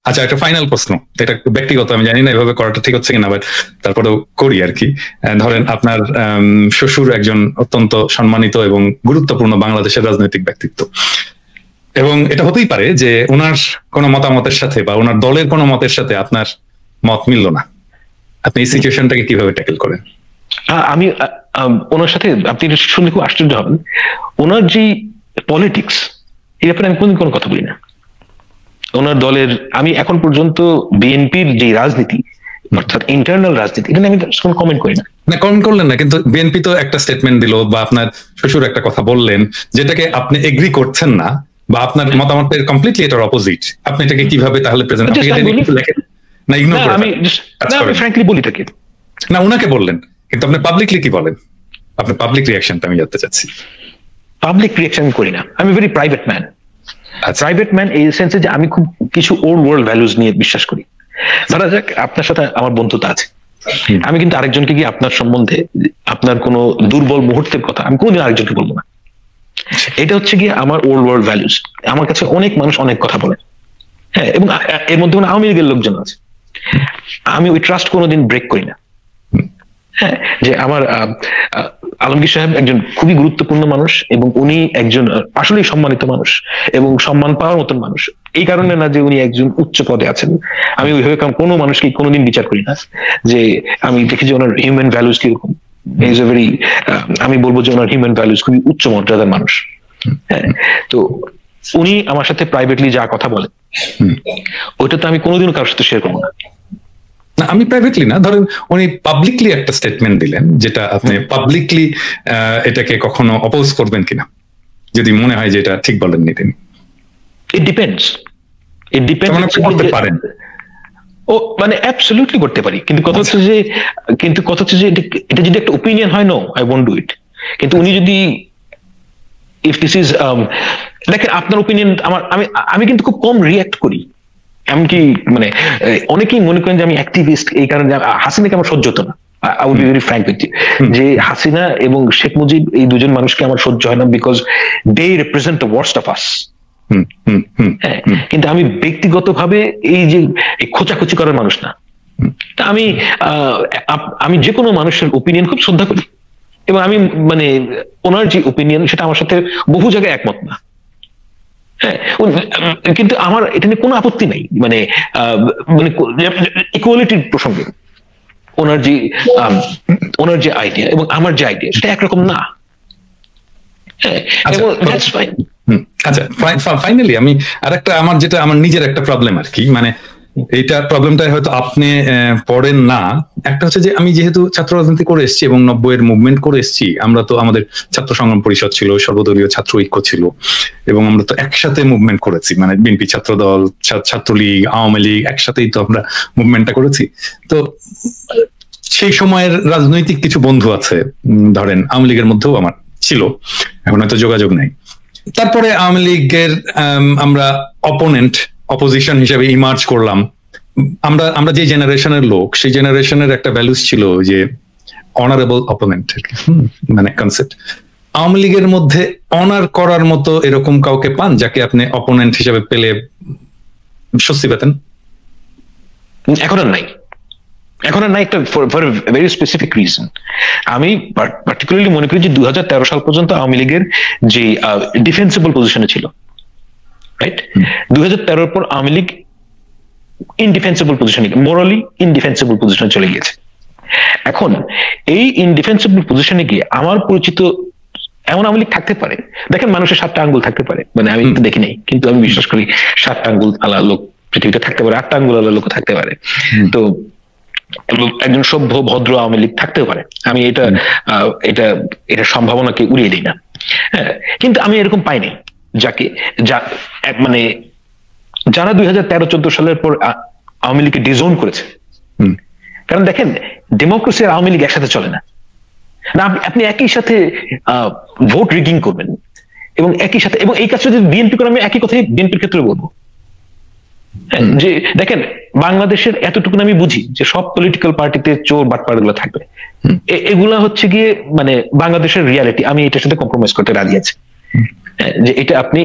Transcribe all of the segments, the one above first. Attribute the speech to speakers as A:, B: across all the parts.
A: আচ্ছা, একটা ফাইনাল প্রশ্ন, এটা ব্যক্তিগত, আমি জানি না এভাবে করাটা ঠিক হচ্ছে কিনা, বাট তারপরেও করি আর কি। ধরেন আপনার শ্বশুর একজন অত্যন্ত সম্মানিত এবং গুরুত্বপূর্ণ বাংলাদেশের রাজনৈতিক ব্যক্তিত্ব, এবং এটা হতেই পারে যে ওনার কোনো মতামতের সাথে বা ওনার দলের কোনো মতের সাথে আপনার মত মিলল না, আপনি এই সিচুয়েশনটাকে কিভাবে ট্যাকেল করেন?
B: আমি ওনার সাথে, আপনি শুনলে খুব আশ্চর্য হবেন, ওনার যে পলিটিক্স এই ব্যাপারে আমি কোনদিন কোনো কথা বলি না। ওনার দলের, আমি এখন পর্যন্ত বিএনপির যে রাজনীতি অর্থাৎ ইন্টারনাল রাজনীতি, এটা আমি কোনো কমেন্ট করি না।
A: কমেন্ট করলেন না, কিন্তু বিএনপি তো একটা স্টেটমেন্ট দিল বা আপনার শ্বশুর একটা কথা বললেন যেটাকে আপনি এগ্রি করছেন না বা আপনার মতামতের কমপ্লিটলি এটার অপোজিট, আপনি এটাকে কিভাবে তাহলে প্রেজেন্ট লেখেন না ইগনোর করেন?
B: আমি ফ্র্যাঙ্কলি বলি তাকে
A: না, উনাকে বললেন, কিন্তু আপনি পাবলিকলি কি বলেন? আপনার পাবলিক রিঅ্যাকশনটা আমি জানতে চাচ্ছি।
B: পাবলিক রিঅ্যাকশন করি না, আমি very private man. Private man এই সেন্সে যে আমি খুব কিছু ওল্ড ওয়ার্ল্ড ভ্যালুজ নিয়ে বিশ্বাস করি। ধরা যাক আপনার সাথে আমার বন্ধুতা আছে, আমি কিন্তু আরেকজনকে গিয়ে আপনার সম্বন্ধে আপনার কোনো দুর্বল মুহূর্তের কথা আমি কোনদিন আরেকজনকে বলবো না। এটা হচ্ছে গিয়ে আমার ওল্ড ওয়ার্ল্ড ভ্যালুজ। আমার কাছে অনেক মানুষ অনেক কথা বলে, হ্যাঁ, এবং এর মধ্যে আওয়ামী লীগের লোকজন আছে, আমি ওই ট্রাস্ট কোনোদিন ব্রেক করি না। হ্যাঁ, যে আমার আলমগীর সাহেব একজন খুবই গুরুত্বপূর্ণ মানুষ এবং উনি একজন আসলেই সম্মানিত মানুষ এবং সম্মান পাওয়ার মতন মানুষ। এই কারণে না যে উনি একজন উচ্চ পদে আছেন, আমি ওইভাবে কোনো মানুষকে কোনোদিন বিচার করি না। যে আমি দেখি যে ওনার হিউম্যান ভ্যালুজ কিরকম, ইজ এ ভেরি, আমি বলবো যে ওনার হিউম্যান ভ্যালুজ খুবই উচ্চ মর্যাদার মানুষ। হ্যাঁ, তো উনি আমার সাথে প্রাইভেটলি যা কথা বলে ওইটা তো আমি কোনোদিনও কারোর সাথে শেয়ার করবো না।
A: আমি প্রাইভেটলি না, ধরেন উনি পাবলিকলি একটা স্টেটমেন্ট দিলেন, যেটা আপনি পাবলিকলি এটাকে কখনো অপোজ করবেন কিনা, যদি মনে হয় যে এটা ঠিক বলেননি তিনি?
B: ইট ডিপেন্ডস,
A: করতে পারেন।
B: ও মানে অ্যাবসলিউটলি করতে পারি, কিন্তু কথা হচ্ছে যে এটা যদি একটা ওপিনিয়ন হয়, no I won't do it. কিন্তু উনি যদি, ইফ দিস ইজ, দেখেন আপনার ওপিনিয়ন, আমি কিন্তু খুব কম রিয়াক্ট করি। এমনকি মানে অনেকেই মনে করেন যে আমি অ্যাক্টিভিস্ট, এই কারণে হাসিনাকে আমার সহ্য হতো না। I will be very frank with you, যে হাসিনা এবং শেখ মুজিব এই দুজন মানুষকে আমার সহ্য হয় না, because they represent the worst of us. হ্যাঁ, কিন্তু আমি ব্যক্তিগতভাবে এই যে খোঁচাখুচি করার মানুষ না। আমি যে কোনো মানুষের ওপিনিয়ন খুব শ্রদ্ধা করি, এবং আমি মানে ওনার যে ওপিনিয়ন সেটা আমার সাথে বহু জায়গায় একমত না। হ্যাঁ, কিন্তু আমার এটা নিয়ে কোনো আপত্তি নাই, মানে ইকুয়ালিটির প্রসঙ্গে ওনার যে আইডিয়া এবং আমার যে আইডিয়া সেটা একরকম না।
A: আচ্ছা, ফাইনালি আমি আরেকটা, আমার নিজের একটা প্রবলেম আর কি, মানে এইটা প্রবলেমটা হয়তো আপনি পড়েন না। একটা হচ্ছে যে আমি যেহেতু ছাত্র রাজনীতি করে এসেছি এবং 90-এর মুভমেন্ট করে এসেছি, আমরা তো আমাদের ছাত্র সংগ্রাম পরিষদ ছিল, সর্বদলীয় ছাত্র ঐক্য ছিল, এবং আমরা তো একসাথে মুভমেন্ট করেছি, মানে বিএনপি ছাত্র দল, ছাত্রলীগ, আওয়ামী লীগ, একসাথেই তো আমরা মুভমেন্টটা করেছি। তো সেই সময়ের রাজনৈতিক কিছু বন্ধু আছে, ধরেন আওয়ামী লীগের মধ্যেও আমার ছিল, এখন হয়তো যোগাযোগ নাই। তারপরে আওয়ামী লীগের আমরা অপোজিশন হিসেবে ইমার্জ করলাম। আমরা যে জেনারেশনের লোক, সেই জেনারেশনের একটা ভ্যালুস ছিল যে অনারেবল অপোনেন্ট, মানে কনসেপ্ট। আওয়ামী লীগের মধ্যে অনার করার মতো এরকম কাউকে পান যাকে আপনি অপোনেন্ট হিসেবে পেলে স্বস্তি পেতেন?
B: এখন আর নাই, একটা ফর ভেরি স্পেসিফিক রিজন। আমি পার্টিকুলারলি মনে করি যে 2013 সাল পর্যন্ত আওয়ামী লীগের যে ডিফেন্সিবল পজিশনে ছিল, রাইট? 2013 পর আওয়ামী লীগ ইনডিফেন্সিবল পজিশনে, মোরালি ইনডিফেন্সিবল পজিশনে চলে গিয়েছে। এখন এই ইনডিফেন্সিবল পজিশনে গিয়ে আমার পরিচিত এমন আওয়ামী লীগ থাকতে পারে, দেখেন মানুষের 7টা আঙ্গুল থাকতে পারে, মানে আমি তো দেখি নাই, কিন্তু আমি বিশ্বাস করি 7টা আঙ্গুল আলা লোক পৃথিবীতে থাকতে পারে, 8টা আঙ্গুল আলা লোক থাকতে পারে। তো একজন সভ্য ভদ্র আওয়ামী লীগ থাকতেও পারে, আমি এটা সম্ভাবনাকে উড়িয়ে দিই না। হ্যাঁ, কিন্তু আমি এরকম পাইনি মানে যারা 2013-14 সালের পর আওয়ামী লীগকে ডিজোন করেছে। কারণ দেখেন, ডেমোক্রেসি আর আওয়ামী লীগ একসাথে চলে না। আপনি একই সাথে ভোট রিগিং করবেন এবং একই সাথে, এবং এই কাজটা যদি বিএনপি করে, আমি একই কথাই বিএনপির ক্ষেত্রে বলবো, যে দেখেন বাংলাদেশের এতটুকু আমি বুঝি যে সব পলিটিক্যাল পার্টিতে চোর বাটপার গুলো থাকবে, এগুলা হচ্ছে গিয়ে মানে বাংলাদেশের রিয়ালিটি। আমি এটার সাথে কম্প্রোমাইজ করতে রাজি আছি। যে এটা আপনি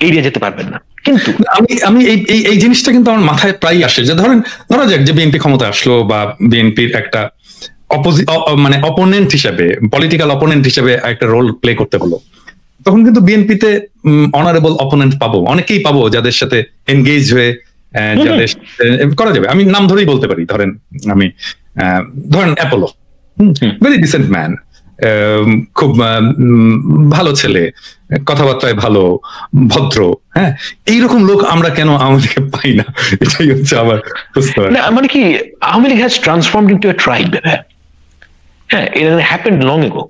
B: এড়িয়ে যেতে পারবেন না। কিন্তু
A: আমি এই জিনিসটা কিন্তু আমার মাথায় প্রায় আসে, যে ধরা যাক যে বিএনপি ক্ষমতা আসলো, বা বিএনপির একটা মানে অপোনেন্ট হিসেবে, পলিটিক্যাল অপোনেন্ট হিসেবে একটা রোল প্লে করতে হলো, তখন কিন্তু বিএনপিতে অনারেবল অপোনেন্ট পাবো, অনেকেই পাবো যাদের সাথে এনগেজ হয়ে যাদের করা যাবে। আমি নাম ধরেই বলতে পারি, ধরেন অ্যাপোলো, ভেরি ডিসেন্ট ম্যান, খুব ভালো ছেলে, কথাবার্তায় ভালো, ভদ্র, হ্যাঁ, এইরকম লোক আমরা কেন আওয়ামী লীগে পাই না? এটাই হচ্ছে আমার প্রশ্ন।
B: মানে কি, Awami League has transformed into a tribe. হ্যাঁ, ইট হ্যাপেন্ড লং এগো।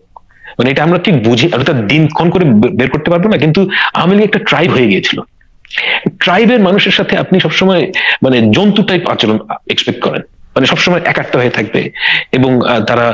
B: মানে এটা আমরা ঠিক বুঝি, আমি তো দিনক্ষণ করে বের করতে পারবো না, কিন্তু আওয়ামী লীগ একটা ট্রাইব হয়ে গিয়েছিল। ট্রাইবের মানুষের সাথে আপনি সবসময় মানে জন্তু টাইপ আচরণ এক্সপেক্ট করেন, মানে সবসময় একাত্ম হয়ে থাকবে, এবং তারা